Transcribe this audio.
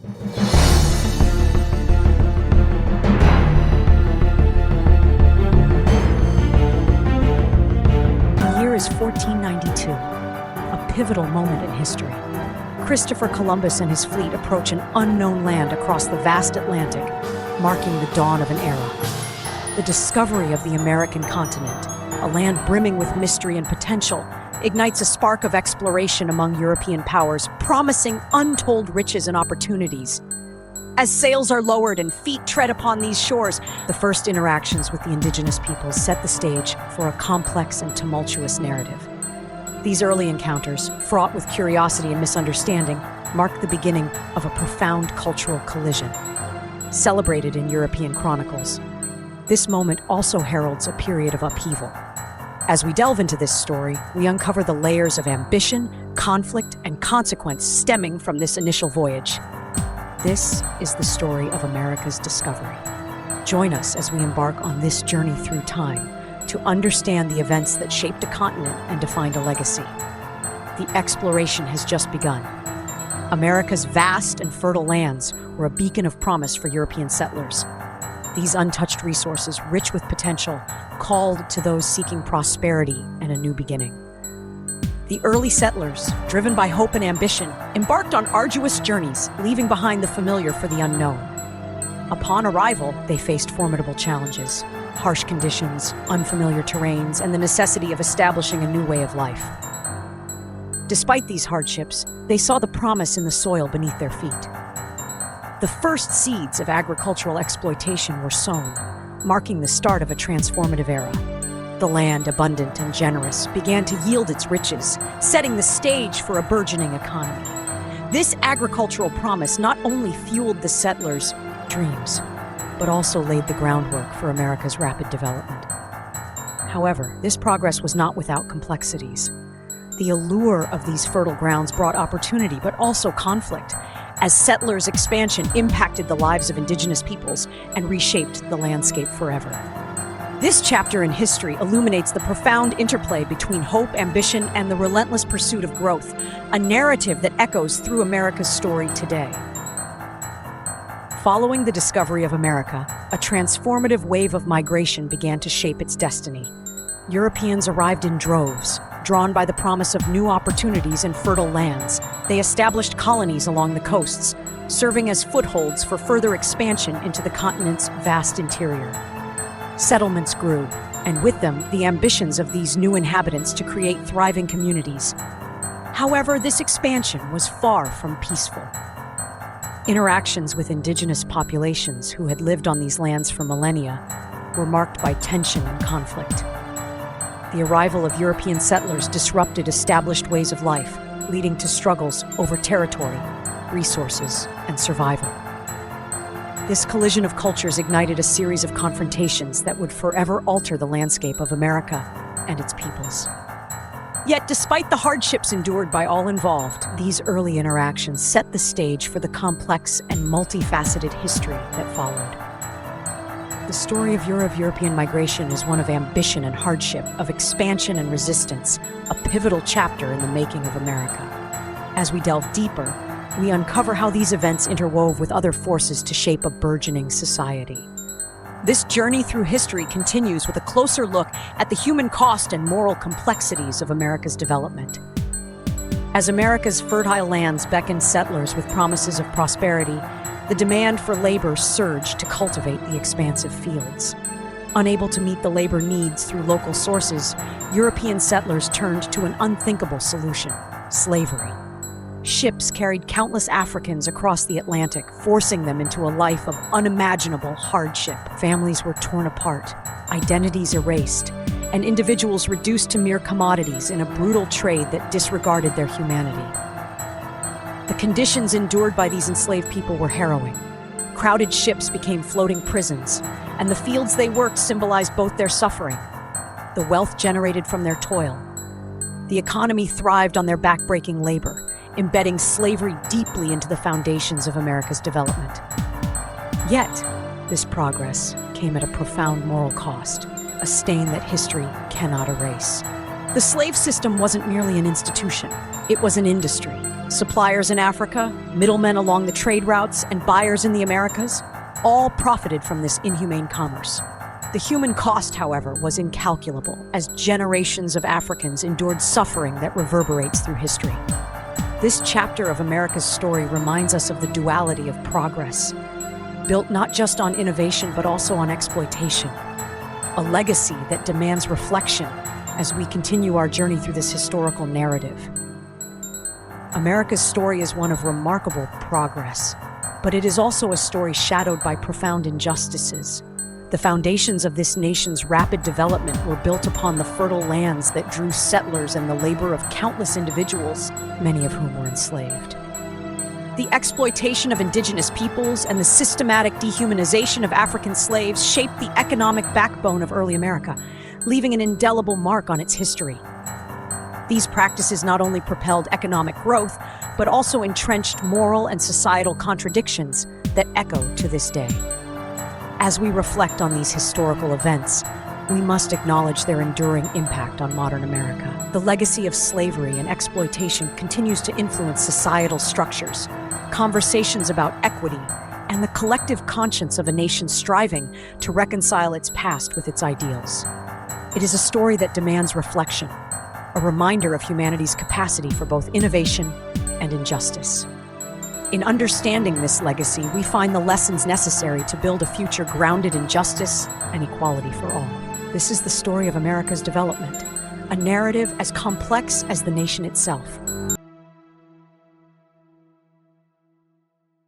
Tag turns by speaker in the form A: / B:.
A: The year is 1492, a pivotal moment in history. Christopher Columbus and his fleet approach an unknown land across the vast Atlantic, marking the dawn of an era. The discovery of the American continent, a land brimming with mystery and potential, ignites a spark of exploration among European powers, promising untold riches and opportunities. As sails are lowered and feet tread upon these shores, the first interactions with the indigenous peoples set the stage for a complex and tumultuous narrative. These early encounters, fraught with curiosity and misunderstanding, mark the beginning of a profound cultural collision. Celebrated in European chronicles, this moment also heralds a period of upheaval. As we delve into this story, we uncover the layers of ambition, conflict, and consequence stemming from this initial voyage. This is the story of America's discovery. Join us as we embark on this journey through time to understand the events that shaped a continent and defined a legacy. The exploration has just begun. America's vast and fertile lands were a beacon of promise for European settlers. These untouched resources, rich with potential, called to those seeking prosperity and a new beginning. The early settlers, driven by hope and ambition, embarked on arduous journeys, leaving behind the familiar for the unknown. Upon arrival, they faced formidable challenges: harsh conditions, unfamiliar terrains, and the necessity of establishing a new way of life. Despite these hardships, they saw the promise in the soil beneath their feet. The first seeds of agricultural exploitation were sown, marking the start of a transformative era. The land, abundant and generous, began to yield its riches, setting the stage for a burgeoning economy. This agricultural promise not only fueled the settlers' dreams, but also laid the groundwork for America's rapid development. However, this progress was not without complexities. The allure of these fertile grounds brought opportunity, but also conflict, as settlers' expansion impacted the lives of indigenous peoples and reshaped the landscape forever. This chapter in history illuminates the profound interplay between hope, ambition, and the relentless pursuit of growth, a narrative that echoes through America's story today. Following the discovery of America, a transformative wave of migration began to shape its destiny. Europeans arrived in droves, drawn by the promise of new opportunities in fertile lands. They established colonies along the coasts, serving as footholds for further expansion into the continent's vast interior. Settlements grew, and with them, the ambitions of these new inhabitants to create thriving communities. However, this expansion was far from peaceful. Interactions with indigenous populations who had lived on these lands for millennia were marked by tension and conflict. The arrival of European settlers disrupted established ways of life, leading to struggles over territory, resources, and survival. This collision of cultures ignited a series of confrontations that would forever alter the landscape of America and its peoples. Yet, despite the hardships endured by all involved, these early interactions set the stage for the complex and multifaceted history that followed. The story of European migration is one of ambition and hardship, of expansion and resistance, a pivotal chapter in the making of America. As we delve deeper, we uncover how these events interwove with other forces to shape a burgeoning society. This journey through history continues with a closer look at the human cost and moral complexities of America's development. As America's fertile lands beckoned settlers with promises of prosperity, the demand for labor surged to cultivate the expansive fields. Unable to meet the labor needs through local sources, European settlers turned to an unthinkable solution: slavery. Ships carried countless Africans across the Atlantic, forcing them into a life of unimaginable hardship. Families were torn apart, identities erased, and individuals reduced to mere commodities in a brutal trade that disregarded their humanity. The conditions endured by these enslaved people were harrowing. Crowded ships became floating prisons, and the fields they worked symbolized both their suffering, the wealth generated from their toil. The economy thrived on their backbreaking labor, embedding slavery deeply into the foundations of America's development. Yet, this progress came at a profound moral cost, a stain that history cannot erase. The slave system wasn't merely an institution, it was an industry, Suppliers in Africa, middlemen along the trade routes, and buyers in the Americas all profited from this inhumane commerce. The human cost, however, was incalculable, as generations of Africans endured suffering that reverberates through history. This chapter of America's story reminds us of the duality of progress, built not just on innovation but also on exploitation, a legacy that demands reflection as we continue our journey through this historical narrative. America's story is one of remarkable progress, but it is also a story shadowed by profound injustices. The foundations of this nation's rapid development were built upon the fertile lands that drew settlers and the labor of countless individuals, many of whom were enslaved. The exploitation of indigenous peoples and the systematic dehumanization of African slaves shaped the economic backbone of early America, leaving an indelible mark on its history. These practices not only propelled economic growth, but also entrenched moral and societal contradictions that echo to this day. As we reflect on these historical events, we must acknowledge their enduring impact on modern America. The legacy of slavery and exploitation continues to influence societal structures, conversations about equity, and the collective conscience of a nation striving to reconcile its past with its ideals. It is a story that demands reflection, a reminder of humanity's capacity for both innovation and injustice. In understanding this legacy, we find the lessons necessary to build a future grounded in justice and equality for all. This is the story of America's development, a narrative as complex as the nation itself.